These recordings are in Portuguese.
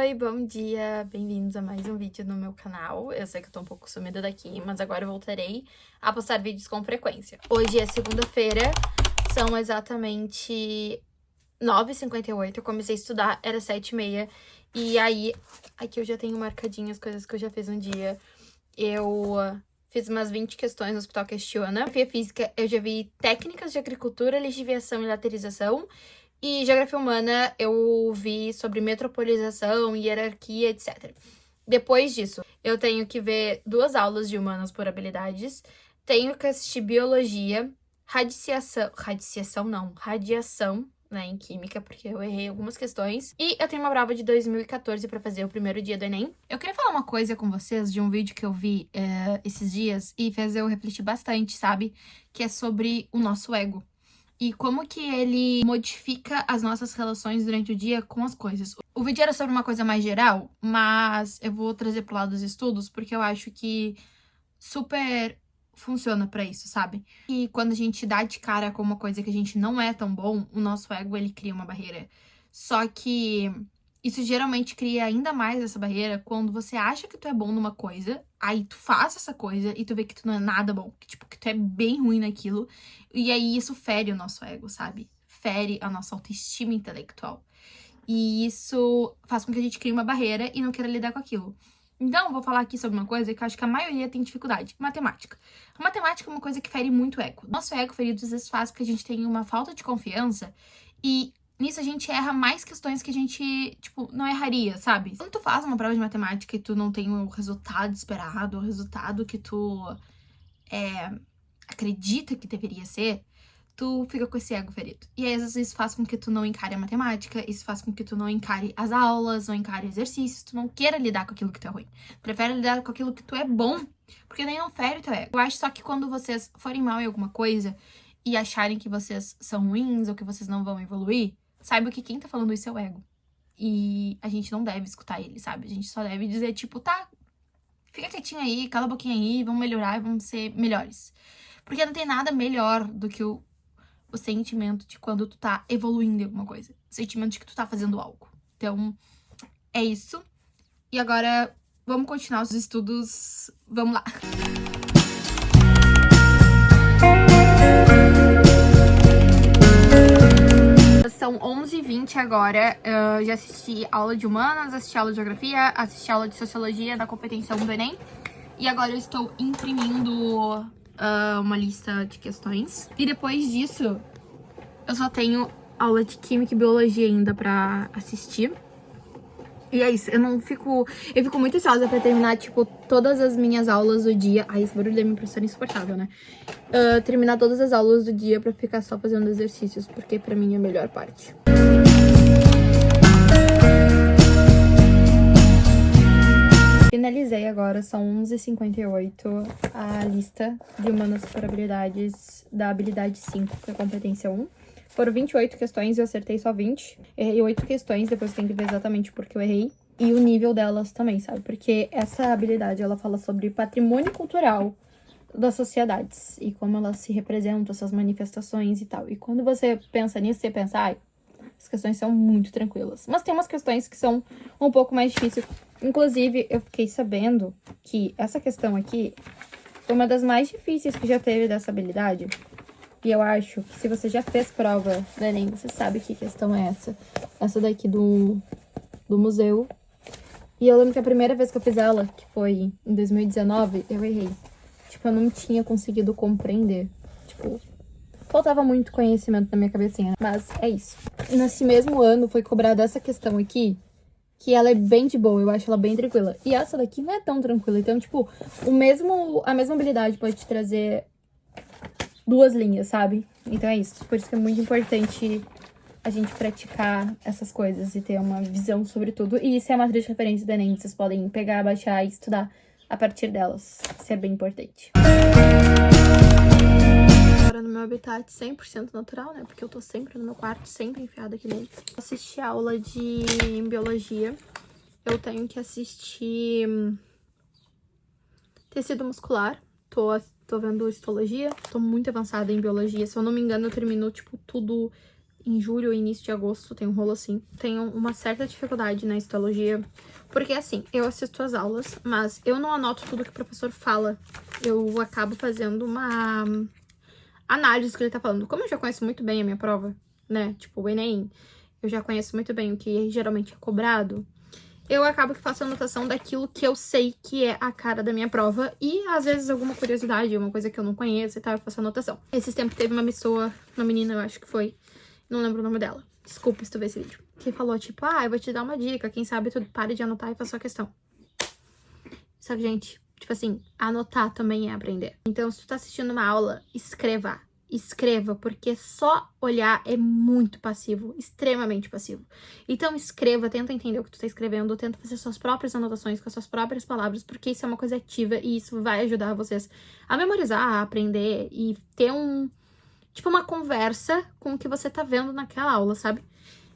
Oi, bom dia! Bem-vindos a mais um vídeo no meu canal. Eu sei que eu tô um pouco sumida daqui, mas agora eu voltarei a postar vídeos com frequência. Hoje é segunda-feira, são exatamente 9h58, eu comecei a estudar, era 7h30, e aí, aqui eu já tenho marcadinho as coisas que eu já fiz um dia. Eu fiz umas 20 questões no Hospital Questiona. Geografia Física, eu já vi técnicas de agricultura, lixiviação e laterização. E Geografia Humana, eu vi sobre metropolização, hierarquia, etc. Depois disso, eu tenho que ver 2 aulas de Humanas por habilidades. Tenho que assistir Biologia, radiação, né, em Química, porque eu errei algumas questões. E eu tenho uma prova de 2014 pra fazer o primeiro dia do Enem. Eu queria falar uma coisa com vocês de um vídeo que eu vi esses dias e fez eu refletir bastante, sabe? Que é sobre o nosso ego. E como que ele modifica as nossas relações durante o dia com as coisas. O vídeo era sobre uma coisa mais geral, mas eu vou trazer pro lado dos estudos, porque eu acho que super funciona pra isso, sabe? E quando a gente dá de cara com uma coisa que a gente não é tão bom, o nosso ego, ele cria uma barreira. Só que isso geralmente cria ainda mais essa barreira quando você acha que tu é bom numa coisa, aí tu faz essa coisa e tu vê que tu não é nada bom, que, tipo, que tu é bem ruim naquilo, e aí isso fere o nosso ego, sabe? Fere a nossa autoestima intelectual. E isso faz com que a gente crie uma barreira e não queira lidar com aquilo. Então, eu vou falar aqui sobre uma coisa que eu acho que a maioria tem dificuldade. Matemática. A matemática é uma coisa que fere muito o ego. Nosso ego ferido às vezes faz com que a gente tenha uma falta de confiança e nisso a gente erra mais questões que a gente, tipo, não erraria, sabe? Quando tu faz uma prova de matemática e tu não tem o resultado esperado, o resultado que tu acredita que deveria ser, tu fica com esse ego ferido. E aí, às vezes, isso faz com que tu não encare a matemática, isso faz com que tu não encare as aulas, não encare exercícios, tu não queira lidar com aquilo que tu é ruim. Prefere lidar com aquilo que tu é bom, porque daí não fere o teu ego. Eu acho só que quando vocês forem mal em alguma coisa e acharem que vocês são ruins ou que vocês não vão evoluir, saiba que quem tá falando isso é o ego. E a gente não deve escutar ele, sabe? A gente só deve dizer, tipo, tá, fica quietinho aí, cala a boquinha aí, vamos melhorar e vamos ser melhores. Porque não tem nada melhor do que o sentimento de quando tu tá evoluindo em alguma coisa. O sentimento de que tu tá fazendo algo. Então, é isso. E agora, vamos continuar os estudos. Vamos lá. São 11h20 agora. Eu já assisti aula de Humanas, assisti aula de Geografia, assisti aula de Sociologia da competência 1 do Enem. E agora eu estou imprimindo uma lista de questões. E depois disso, eu só tenho aula de Química e Biologia ainda pra assistir. E é isso, eu fico muito ansiosa pra terminar, tipo, todas as minhas aulas do dia. Ai, esse barulho da minha impressora é insuportável, né? Terminar todas as aulas do dia pra ficar só fazendo exercícios, porque pra mim é a melhor parte. Finalizei agora, são 11h58, a lista de Humanas por habilidades da habilidade 5, que é a competência 1. Foram 28 questões e eu acertei só 20. Errei 8 questões, depois tem que ver exatamente porque eu errei. E o nível delas também, sabe? Porque essa habilidade, ela fala sobre patrimônio cultural das sociedades e como elas se representam, essas manifestações e tal. E quando você pensa nisso, você pensa, ai, as questões são muito tranquilas. Mas tem umas questões que são um pouco mais difíceis. Inclusive, eu fiquei sabendo que essa questão aqui foi uma das mais difíceis que já teve dessa habilidade. E eu acho que se você já fez prova do Enem, você sabe que questão é essa. Essa daqui do museu. E eu lembro que a primeira vez que eu fiz ela, que foi em 2019, eu errei. Tipo, eu não tinha conseguido compreender. Tipo, faltava muito conhecimento na minha cabecinha. Mas é isso. Nesse mesmo ano foi cobrada essa questão aqui, que ela é bem de boa, eu acho ela bem tranquila. E essa daqui não é tão tranquila. Então, tipo, a mesma habilidade pode te trazer 2 linhas, sabe? Então é isso. Por isso que é muito importante a gente praticar essas coisas e ter uma visão sobre tudo. E isso é a matriz de referência do Enem. Vocês podem pegar, baixar e estudar a partir delas. Isso é bem importante. Agora no meu habitat 100% natural, né? Porque eu tô sempre no meu quarto, sempre enfiada aqui dentro. Assisti a aula de biologia. Eu tenho que assistir tecido muscular. Tô vendo histologia, tô muito avançada em biologia. Se eu não me engano, eu termino, tipo, tudo em julho ou início de agosto, tem um rolo assim. Tenho uma certa dificuldade na histologia, porque assim, eu assisto as aulas, mas eu não anoto tudo que o professor fala. Eu acabo fazendo uma análise do que ele tá falando. Como eu já conheço muito bem a minha prova, né, tipo o Enem, eu já conheço muito bem o que geralmente é cobrado, eu acabo que faço anotação daquilo que eu sei que é a cara da minha prova e, às vezes, alguma curiosidade, uma coisa que eu não conheço e tal, eu faço anotação. Esses tempos teve uma pessoa, uma menina, eu acho que foi, não lembro o nome dela, desculpa se tu ver esse vídeo, que falou, tipo, eu vou te dar uma dica, quem sabe tu pare de anotar e faz sua questão. Só que, gente, tipo assim, anotar também é aprender. Então, se tu tá assistindo uma aula, escreva. Escreva, porque só olhar é muito passivo, extremamente passivo. Então escreva, tenta entender o que tu tá escrevendo, tenta fazer suas próprias anotações com as suas próprias palavras, porque isso é uma coisa ativa e isso vai ajudar vocês a memorizar, a aprender e ter tipo uma conversa com o que você tá vendo naquela aula, sabe?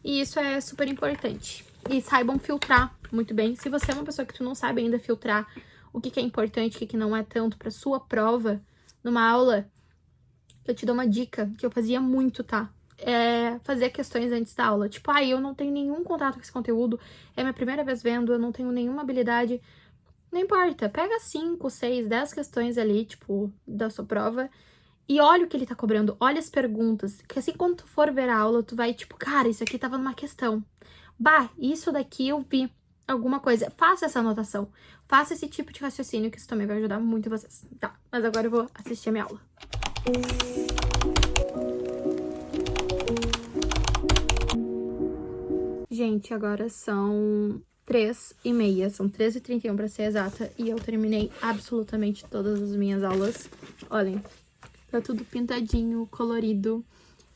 E isso é super importante. E saibam filtrar muito bem. Se você é uma pessoa que tu não sabe ainda filtrar o que é importante, o que não é tanto pra sua prova, numa aula, eu te dou uma dica que eu fazia muito, tá? É fazer questões antes da aula. Tipo, eu não tenho nenhum contato com esse conteúdo, é minha primeira vez vendo, eu não tenho nenhuma habilidade. Não importa, pega 5, 6, 10 questões ali, tipo, da sua prova e olha o que ele tá cobrando, olha as perguntas. Que assim, quando tu for ver a aula, tu vai, tipo, cara, isso aqui tava numa questão. Isso daqui eu vi alguma coisa. Faça essa anotação, faça esse tipo de raciocínio, que isso também vai ajudar muito vocês. Tá, mas agora eu vou assistir a minha aula. Gente, agora são 3h30, são 13h31 pra ser exata, e eu terminei absolutamente todas as minhas aulas. Olhem, tá tudo pintadinho, colorido,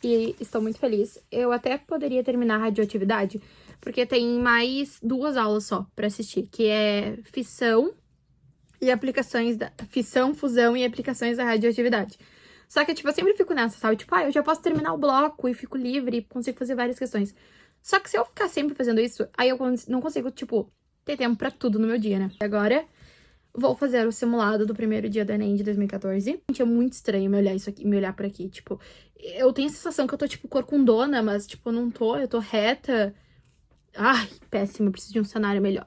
e estou muito feliz. Eu até poderia terminar a radioatividade, porque tem mais 2 aulas só pra assistir, que é fissão e aplicações da... Fissão, fusão e aplicações da radioatividade. Só que, tipo, eu sempre fico nessa, sabe? Tipo, eu já posso terminar o bloco e fico livre e consigo fazer várias questões. Só que se eu ficar sempre fazendo isso, aí eu não consigo, tipo, ter tempo pra tudo no meu dia, né? Agora, vou fazer o simulado do primeiro dia do Enem de 2014. Gente, é muito estranho me olhar isso aqui, me olhar por aqui, tipo... Eu tenho a sensação que eu tô, tipo, corcundona, mas, tipo, não tô, eu tô reta. Ai, péssimo, eu preciso de um cenário melhor.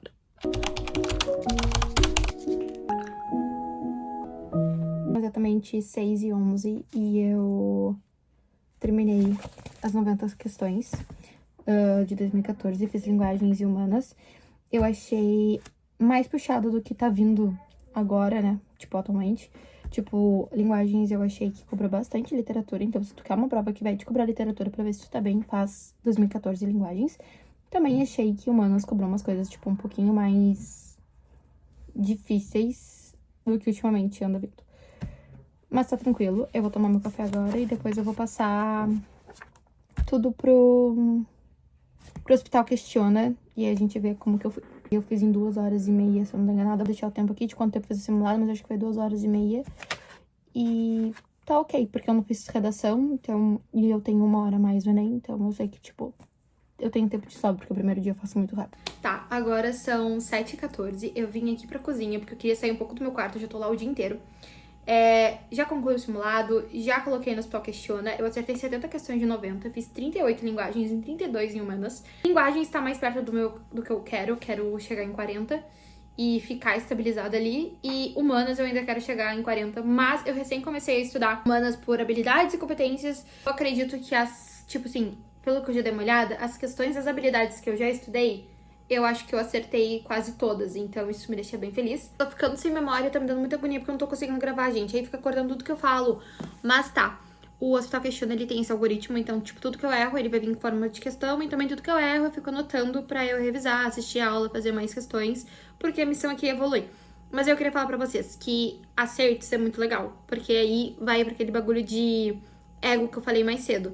Exatamente 6h11 e eu terminei as 90 questões de 2014, fiz linguagens e humanas. Eu achei mais puxado do que tá vindo agora, né, tipo, atualmente. Tipo, linguagens eu achei que cobrou bastante literatura, então se tu quer uma prova que vai te cobrar literatura pra ver se tu tá bem, faz 2014 linguagens. Também achei que humanas cobrou umas coisas, tipo, um pouquinho mais difíceis do que ultimamente anda vindo. Mas tá tranquilo, eu vou tomar meu café agora e depois eu vou passar tudo pro Hospital Questiona e a gente vê como que eu fui. Eu fiz em 2h30, se eu não tô enganada. Vou deixar o tempo aqui de quanto tempo eu fiz o simulado, mas acho que foi 2h30. E tá ok, porque eu não fiz redação, então... E eu tenho 1 hora a mais no Enem, então eu sei que, tipo... Eu tenho tempo de sobra, porque o primeiro dia eu faço muito rápido. Tá, agora são 7h14. Eu vim aqui pra cozinha, porque eu queria sair um pouco do meu quarto, eu já tô lá o dia inteiro. Já concluí o simulado, já coloquei no Hospital Questiona, eu acertei 70 questões de 90, fiz 38 linguagens e 32 em humanas. Linguagens tá mais perto do que eu quero chegar em 40 e ficar estabilizada ali. E humanas eu ainda quero chegar em 40, mas eu recém comecei a estudar humanas por habilidades e competências. Eu acredito que tipo assim, pelo que eu já dei uma olhada, as questões das habilidades que eu já estudei, eu acho que eu acertei quase todas, então isso me deixa bem feliz. Tô ficando sem memória, tá me dando muita agonia porque eu não tô conseguindo gravar, gente. Aí fica acordando tudo que eu falo. Mas tá, o Hospital Questiona, ele tem esse algoritmo, então, tipo, tudo que eu erro, ele vai vir em forma de questão. E também tudo que eu erro, eu fico anotando pra eu revisar, assistir a aula, fazer mais questões, porque a missão aqui é evoluir. Mas eu queria falar pra vocês que acertos é muito legal, porque aí vai pra aquele bagulho de ego que eu falei mais cedo.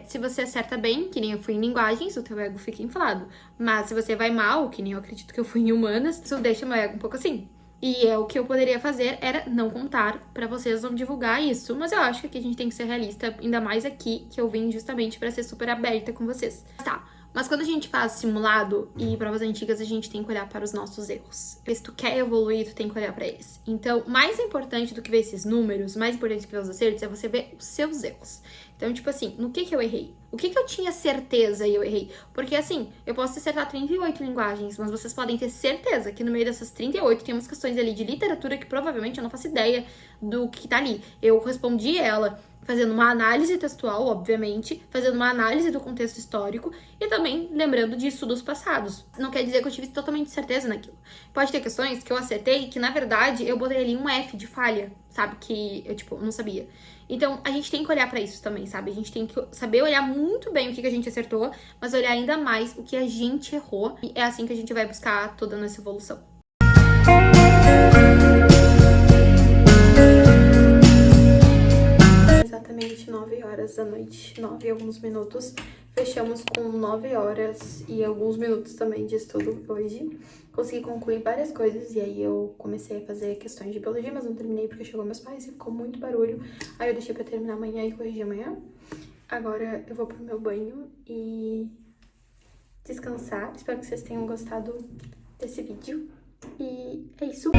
Se você acerta bem, que nem eu fui em linguagens, o teu ego fica inflado. Mas se você vai mal, que nem eu acredito que eu fui em humanas, isso deixa meu ego um pouco assim. E o que eu poderia fazer era não contar pra vocês, não divulgar isso. Mas eu acho que aqui a gente tem que ser realista, ainda mais aqui, que eu vim justamente pra ser super aberta com vocês. Tá, Mas quando a gente faz simulado e provas antigas, a gente tem que olhar para os nossos erros. Se tu quer evoluir, tu tem que olhar para eles. Então, mais importante do que ver esses números, mais importante do que ver os acertos, é você ver os seus erros. Então, tipo assim, no que eu errei? O que eu tinha certeza e eu errei? Porque, assim, eu posso acertar 38 linguagens, mas vocês podem ter certeza que no meio dessas 38 tem umas questões ali de literatura que provavelmente eu não faço ideia do que tá ali. Eu respondi ela fazendo uma análise textual, obviamente, fazendo uma análise do contexto histórico e também lembrando de estudos passados. Não quer dizer que eu tive totalmente certeza naquilo. Pode ter questões que eu acertei que, na verdade, eu botei ali um F de falha, sabe? Que eu, tipo, não sabia. Então, a gente tem que olhar pra isso também, sabe? A gente tem que saber olhar muito bem o que a gente acertou, mas olhar ainda mais o que a gente errou. E é assim que a gente vai buscar toda a nossa evolução. Exatamente 9 horas da noite, 9 e alguns minutos. Fechamos com 9 horas e alguns minutos também de estudo hoje. Consegui concluir várias coisas e aí eu comecei a fazer questões de biologia, mas não terminei porque chegou meus pais e ficou muito barulho. Aí eu deixei pra terminar amanhã e corrigir amanhã. Agora eu vou pro meu banho e descansar. Espero que vocês tenham gostado desse vídeo. E é isso.